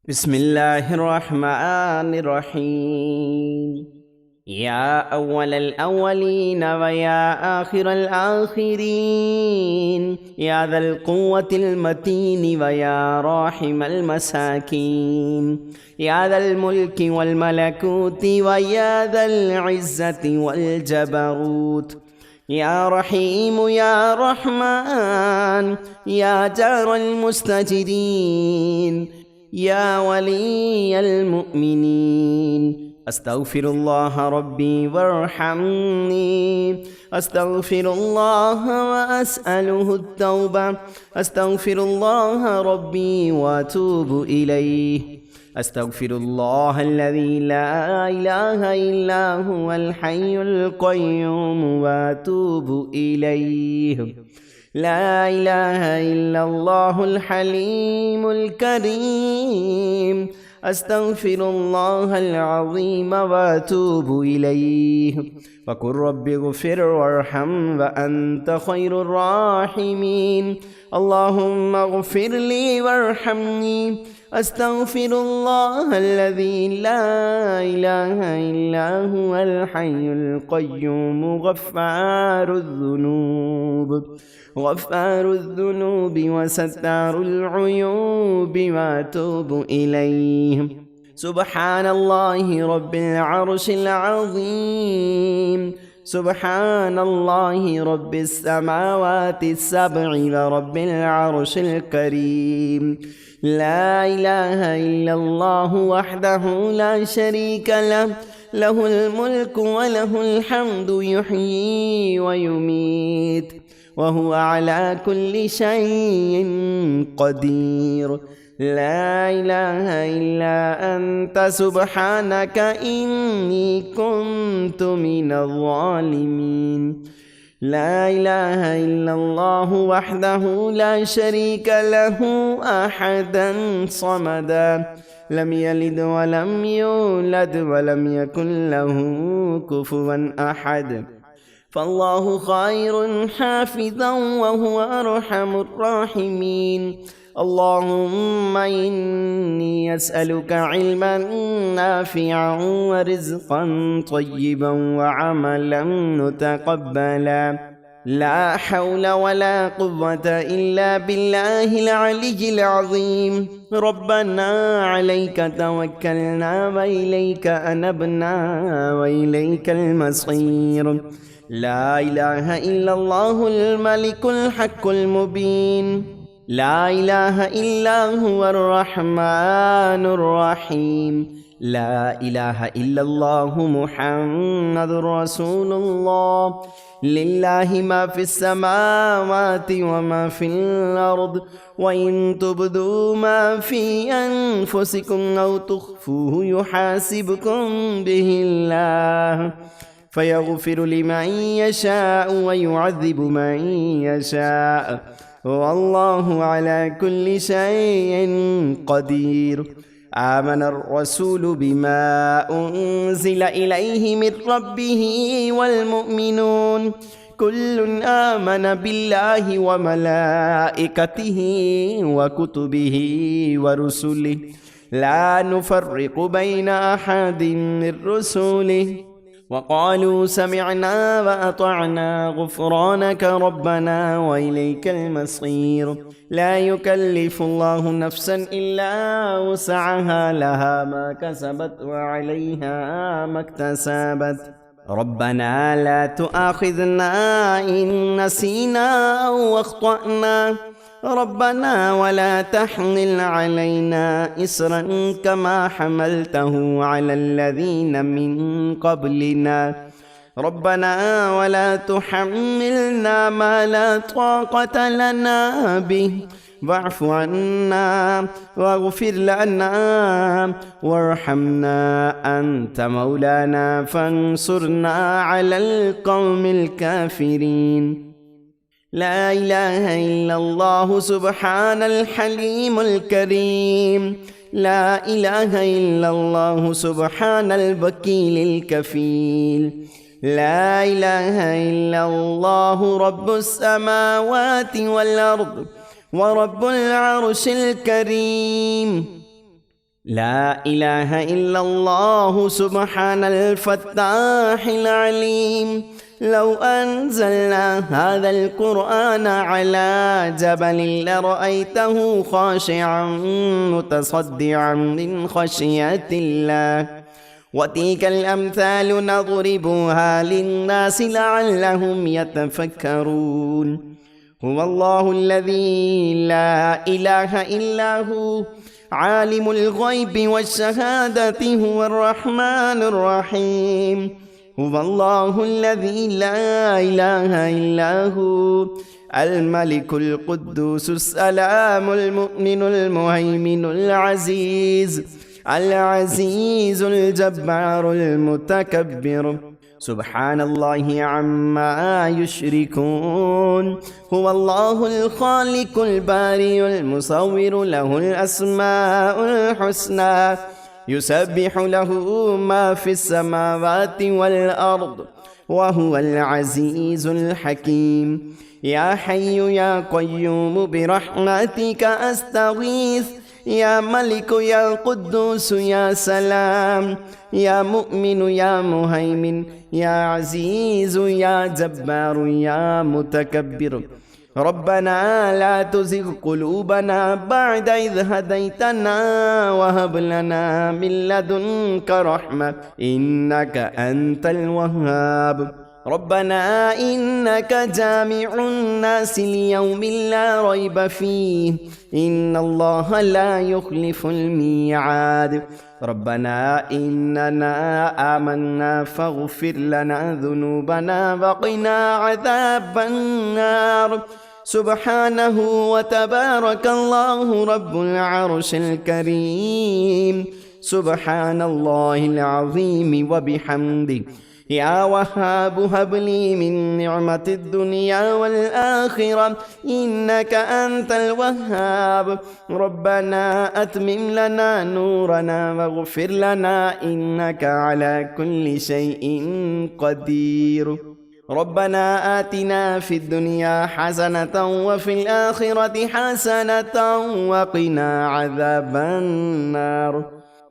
بسم الله الرحمن الرحيم. يا أول الأولين ويا آخر الآخرين، يا ذا القوة المتين ويا راحم المساكين، يا ذا الملك والملكوت ويا ذا العزة والجبروت، يا رحيم يا رحمن، يا جار المستجدين، يا ولي المؤمنين. أستغفر الله ربي وارحمني، أستغفر الله وأسأله التوبة، أستغفر الله ربي وأتوب إليه، أستغفر الله الذي لا إله إلا هو الحي القيوم وأتوب إليه. لا إله إلا الله الحليم الكريم، أستغفر الله العظيم وأتوب إليه. وقل رب اغفر وارحم وأنت خير الراحمين. اللهم اغفر لي وارحمني، أستغفر الله الذي لا إله إلا هو الحي القيوم غفار الذنوب وستار العيوب وأتوب إليه. سبحان الله رب العرش العظيم، سبحان الله رب السماوات السبع ورب العرش الكريم. لا إله إلا الله وحده لا شريك له، له الملك وله الحمد يحيي ويميت وهو على كل شيء قدير. لا إله إلا أنت سبحانك إني كنت من الظالمين. لا إله إلا الله وحده لا شريك له أحدا صمدا، لم يلد ولم يولد ولم يكن له كفوا أحد، فالله خير حافظا وهو أرحم الراحمين. اللهم إني أسألك علما نافعا ورزقا طيبا وعملا متقبلا. لا حول ولا قوة إلا بالله العلي العظيم. ربنا عليك توكلنا وإليك أنبنا وإليك المصير. لا إله إلا الله الملك الحق المبين، لا إله إلا هو الرحمن الرحيم، لا إله إلا الله محمد رسول الله. لله ما في السماوات وما في الأرض، وإن تبدوا ما في أنفسكم أو تخفوه يحاسبكم به الله، فيغفر لمن يشاء ويعذب من يشاء، والله على كل شيء قدير. آمن الرسول بما أنزل إليه من ربه والمؤمنون كل آمن بالله وملائكته وكتبه ورسله لا نفرق بين أحد من رسله، وقالوا سمعنا وأطعنا غفرانك ربنا وإليك المصير. لا يكلف الله نفسا إلا وسعها، لها ما كسبت وعليها ما اكتسبت. ربنا لا تؤاخذنا إن نسينا أو أخطأنا، ربنا ولا تحمل علينا إصرا كما حملته على الذين من قبلنا، ربنا ولا تحملنا ما لا طاقة لنا به، واعف عنا واغفر لنا وارحمنا أنت مولانا فانصرنا على القوم الكافرين. لا إله إلا الله سبحان الحليم الكريم، لا إله إلا الله سبحان الوكيل الكفيل، لا إله إلا الله رب السماوات والأرض ورب العرش الكريم. لا إله إلا الله سبحان الفتاح العليم. لو أنزلنا هذا القرآن على جبل لرأيته خاشعا متصدعا من خشية الله. وتلك الأمثال نضربها للناس لعلهم يتفكرون. هو الله الذي لا إله إلا هو عالم الغيب والشهادة هو الرحمن الرحيم. هو الله الذي لا إله إلا هو الملك القدوس السلام المؤمن المهيمن العزيز الجبار المتكبر. سبحان الله عما يشركون. هو الله الخالق البارئ المصور له الأسماء الحسنى يسبح له ما في السماوات والأرض وهو العزيز الحكيم. يا حي يا قيوم برحمتك أستغيث. يا ملك يا قدوس يا سلام يا مؤمن يا مهيمن يا عزيز يا جبار يا متكبر. ربنا لا تزغ قلوبنا بعد إذ هديتنا وهب لنا من لدنك رحمة إنك أنت الوهاب. ربنا إنك جامع الناس ليوم لا ريب فيه إن الله لا يخلف الميعاد. ربنا إننا آمنا فاغفر لنا ذنوبنا وقنا عذاب النار. سبحانه وتبارك الله رب العرش الكريم. سبحان الله العظيم وبحمده. يا وهاب هب لي من نعمة الدنيا والآخرة إنك أنت الوهاب. ربنا أتمم لنا نورنا واغفر لنا إنك على كل شيء قدير. ربنا آتنا في الدنيا حسنة وفي الآخرة حسنة وقنا عذاب النار.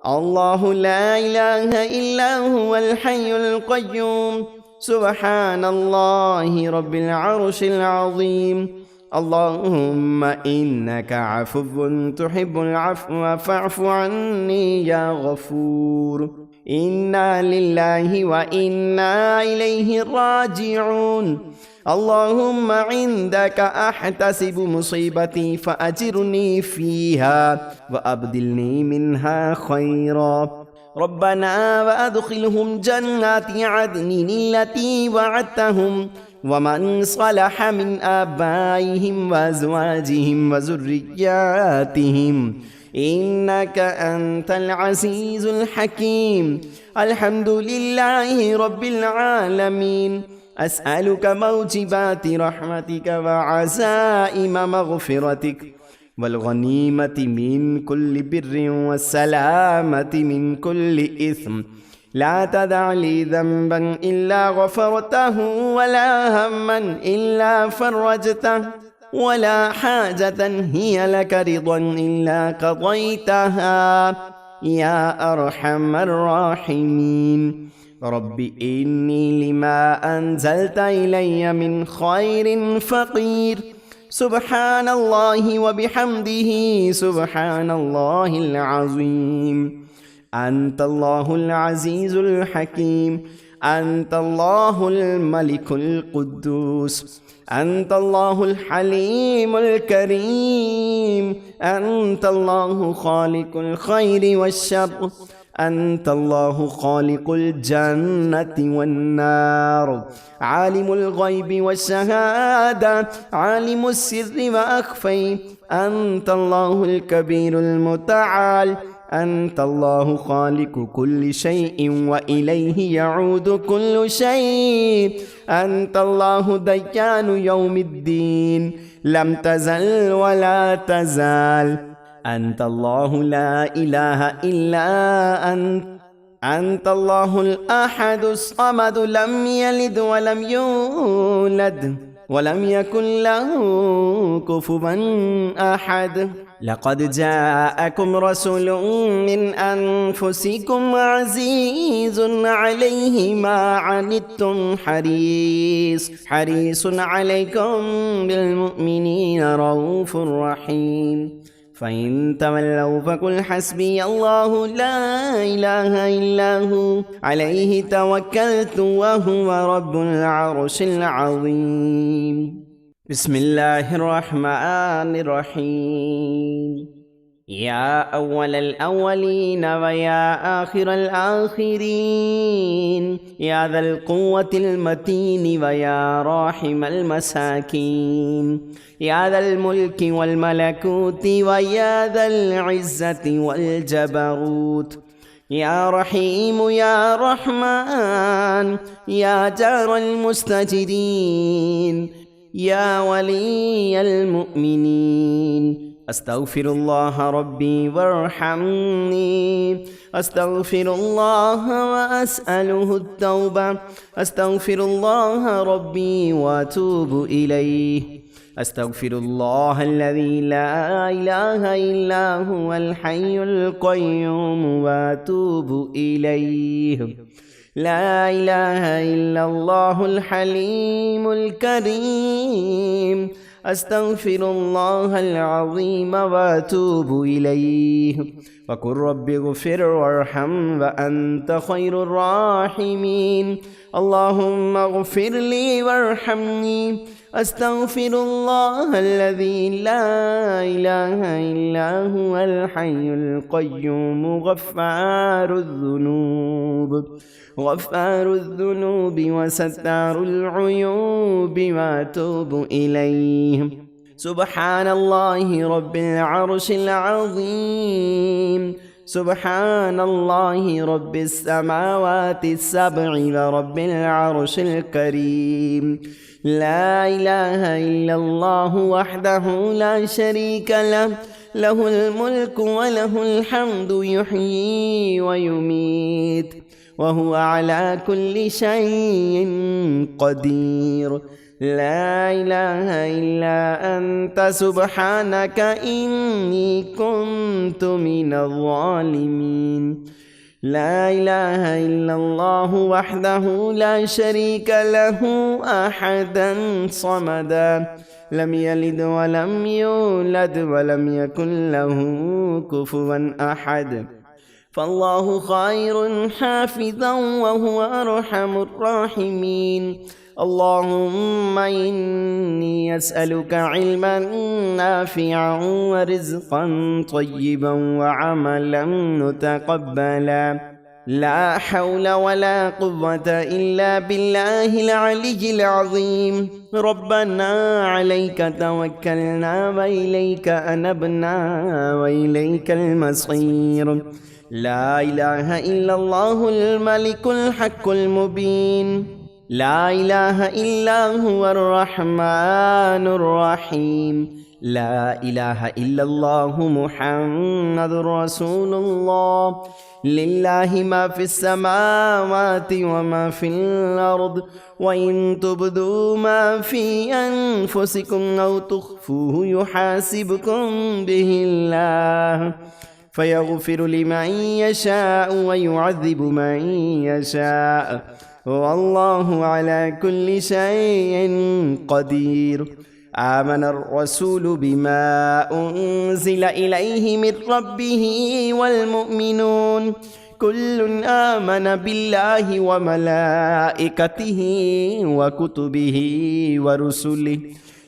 الله لا إله إلا هو الحي القيوم. سبحان الله رب العرش العظيم. اللهم إنك عفو تحب العفو فاعف عني يا غفور. إنا لله وإنا إليه راجعون. اللهم عندك أحتسب مصيبتي فأجرني فيها وأبدلني منها خيرا. ربنا وأدخلهم جنات عدن التي وعدتهم ومن صلح من آبائهم وأزواجهم وذرياتهم إنك أنت العزيز الحكيم. الحمد لله رب العالمين. أسألك موجبات رحمتك وعزائم مغفرتك والغنيمة من كل بر والسلامة من كل إثم. لا تدع لي ذنبا إلا غفرته ولا هما إلا فرجته ولا حاجة هي لك رضا إلا قضيتها يا أرحم الراحمين. رب إني لما أنزلت إلي من خير فقير. سبحان الله وبحمده سبحان الله العظيم. أنت الله العزيز الحكيم. أنت الله الملك القدوس. أنت الله الحليم الكريم. أنت الله خالق الخير والشر. أنت الله خالق الجنة والنار. عالم الغيب والشهادة عالم السر وأخفي. أنت الله الكبير المتعال. أنت الله خالق كل شيء وإليه يعود كل شيء. أنت الله ديان يوم الدين لم تزل ولا تزال. أنت الله لا إله إلا أنت. أنت الله الأحد الصمد لم يلد ولم يولد ولم يكن له كفوا أحد. لقد جاءكم رسول من أنفسكم عزيز عليه ما عنتم حريص عليكم بالمؤمنين رؤوف رحيم فإن تولوا فقل حسبي الله لا إله إلا هو عليه توكلت وهو رب العرش العظيم. بسم الله الرحمن الرحيم. يا أول الأولين ويا آخر الآخرين يا ذا القوة المتين ويا راحم المساكين يا ذا الملك والملكوت ويا ذا العزة والجبروت يا رحيم يا رحمن يا جار المستجدين يا ولي المؤمنين أستغفر الله ربي وارحمني أستغفر الله وأسأله التوبة أستغفر الله ربي وأتوب إليه أستغفر الله الذي لا إله إلا هو الحي القيوم وأتوب إليه لا إله إلا الله الحليم الكريم أستغفر الله العظيم وأتوب إليه وقل رب اغفر وارحم وأنت خير الراحمين اللهم اغفر لي وارحمني أستغفر الله الذي لا إله إلا هو الحي القيوم غفار الذنوب وستار العيوب وأتوب إليه سبحان الله رب العرش العظيم سبحان الله رب السماوات السبع ورب العرش الكريم لا إله إلا الله وحده لا شريك له له الملك وله الحمد يحيي ويميت وهو على كل شيء قدير لا إله إلا أنت سبحانك إني كنت من الظالمين لا إله إلا الله وحده لا شريك له أحدا صمدا لم يلد ولم يولد ولم يكن له كفوا أحد فالله خير حافظا وهو أرحم الراحمين اللهم إني أسألك علما نافعا ورزقا طيبا وعملا متقبلا لا حول ولا قوة إلا بالله العلي العظيم ربنا عليك توكلنا وإليك أنبنا وإليك المصير لا إله إلا الله الملك الحق المبين لا إله إلا هو الرحمن الرحيم لا إله إلا الله محمد رسول الله لله ما في السماوات وما في الأرض وإن تبدوا ما في أنفسكم أو تخفوه يحاسبكم به الله فيغفر لمن يشاء ويعذب من يشاء والله على كل شيء قدير آمن الرسول بما أنزل إليه من ربه والمؤمنون كل آمن بالله وملائكته وكتبه ورسله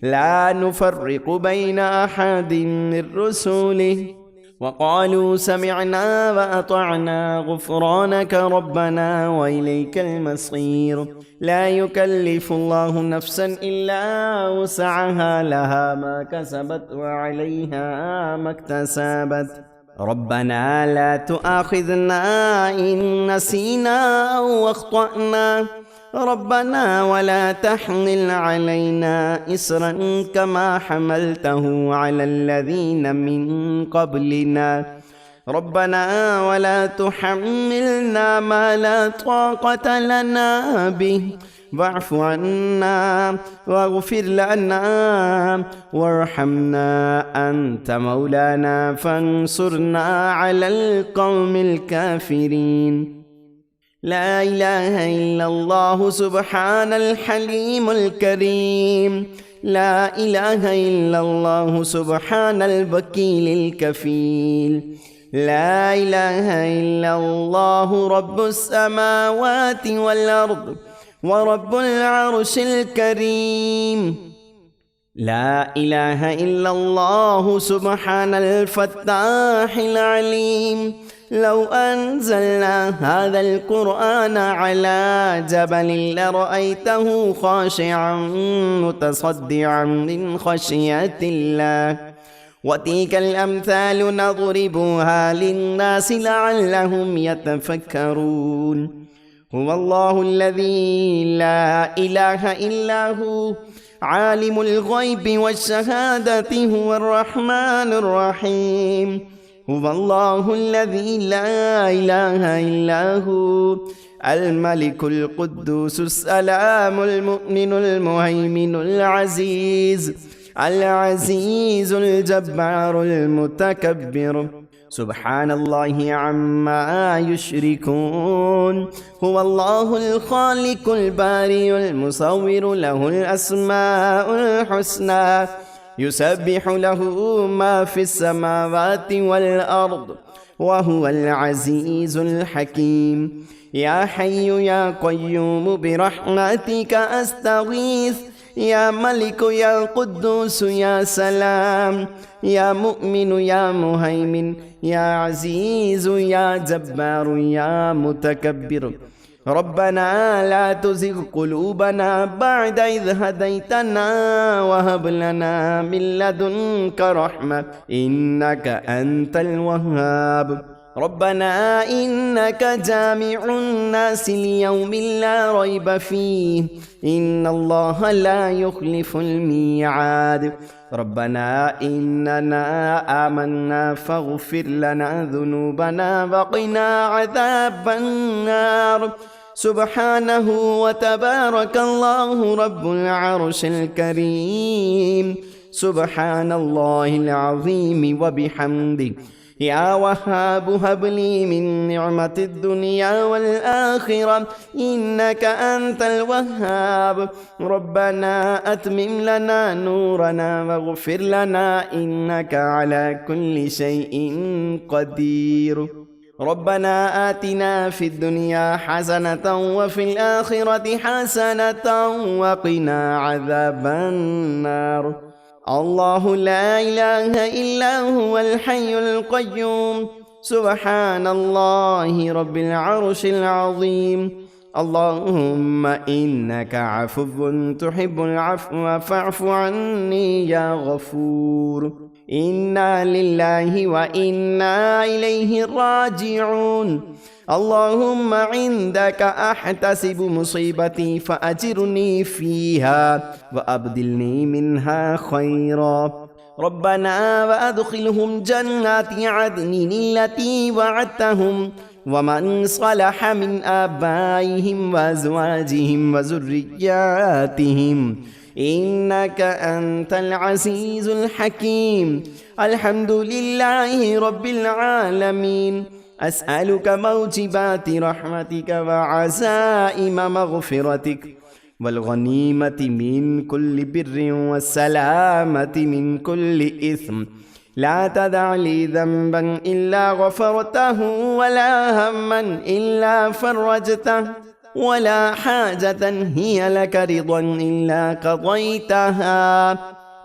لا نفرق بين أحد من رسله وقالوا سمعنا وأطعنا غفرانك ربنا وإليك المصير لا يكلف الله نفسا إلا وسعها لها ما كسبت وعليها ما اكتسبت ربنا لا تؤاخذنا إن نسينا أو أخطأنا ربنا ولا تحمل علينا إصرا كما حملته على الذين من قبلنا ربنا ولا تحملنا ما لا طاقة لنا به واعف عنا واغفر لنا وارحمنا أنت مولانا فانصرنا على القوم الكافرين. لا إله إلا الله سبحان الحليم الكريم. لا إله إلا الله سبحان الوكيل الكفيل. لا إله إلا الله رب السماوات والأرض ورب العرش الكريم. لا إله إلا الله سبحان الفتاح العليم. لو أنزلنا هذا القرآن على جبل لرأيته خاشعا متصدعا من خشية الله. وتلك الأمثال نضربها للناس لعلهم يتفكرون. هو الله الذي لا إله إلا هو عالم الغيب والشهادة هو الرحمن الرحيم. هو الله الذي لا إله إلا هو الملك القدوس السلام المؤمن المهيمن العزيز الجبار المتكبر. سبحان الله عما يشركون. هو الله الخالق البارئ المصور له الأسماء الحسنى يسبح له ما في السماوات والأرض وهو العزيز الحكيم. يا حي يا قيوم برحمتك أستغيث. يا ملك يا قدوس يا سلام يا مؤمن يا مهيمن يا عزيز يا جبار يا متكبر. ربنا لا تزغ قلوبنا بعد إذ هديتنا وهب لنا من لدنك رحمة إنك أنت الوهاب. ربنا إنك جامع الناس ليوم لا ريب فيه إن الله لا يخلف الميعاد. ربنا إننا آمنا فاغفر لنا ذنوبنا وقنا عذاب النار. سبحانه وتبارك الله رب العرش الكريم. سبحان الله العظيم وبحمده. يا وهاب هب لي من نعمة الدنيا والآخرة إنك أنت الوهاب. ربنا أتمم لنا نورنا واغفر لنا إنك على كل شيء قدير. ربنا آتنا في الدنيا حسنة وفي الآخرة حسنة وقنا عذاب النار. الله لا إله إلا هو الحي القيوم. سبحان الله رب العرش العظيم. اللهم إنك عفو تحب العفو فاعف عني يا غفور. إنا لله وإنا إليه راجعون. اللهم عندك أحتسب مصيبتي فأجرني فيها وأبدلني منها خيرا. ربنا وأدخلهم جنات عدن التي وعدتهم ومن صلح من آبائهم وأزواجهم وذرياتهم إنك أنت العزيز الحكيم. الحمد لله رب العالمين. أسألك موجبات رحمتك وعزائم مغفرتك والغنيمة من كل بر والسلامة من كل إثم. لا تدع لي ذنبا إلا غفرته ولا هما إلا فرجته ولا حاجة هي لك رضا إلا قضيتها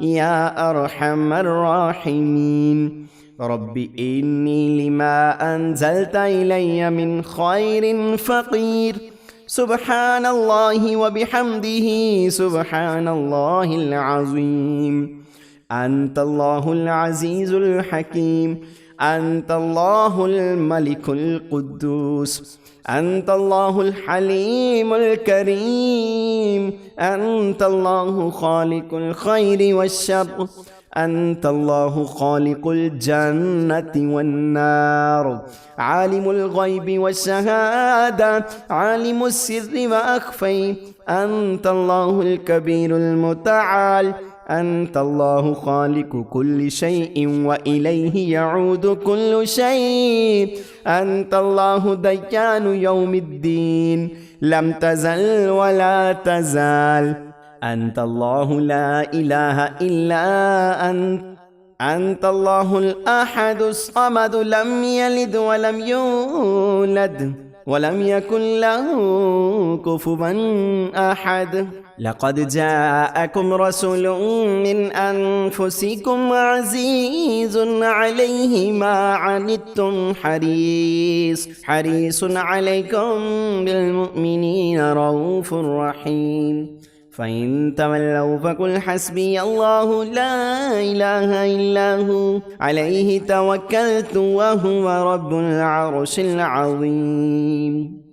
يا أرحم الراحمين. رب إني لما أنزلت إلي من خير فقير. سبحان الله وبحمده سبحان الله العظيم. أنت الله العزيز الحكيم. أنت الله الملك القدوس. أنت الله الحليم الكريم. أنت الله خالق الخير والشر. أنت الله خالق الجنة والنار. عالم الغيب والشهادة. عالم السر وأخفي. أنت الله الكبير المتعال، أنت الله خالق كل شيء وإليه يعود كل شيء، أنت الله ديان يوم الدين، لم تزل ولا تزال، أنت الله لا إله إلا أنت الله الأحد الصمد، لم يلد ولم يولد ولم يكن له كفوا أحد. لقد جاءكم رسول من أنفسكم عزيز عليه ما عنتم حريص عليكم بالمؤمنين رؤوف رحيم. فإن تولوا فقل حسبي الله لا إله إلا هو عليه توكلت وهو رب العرش العظيم.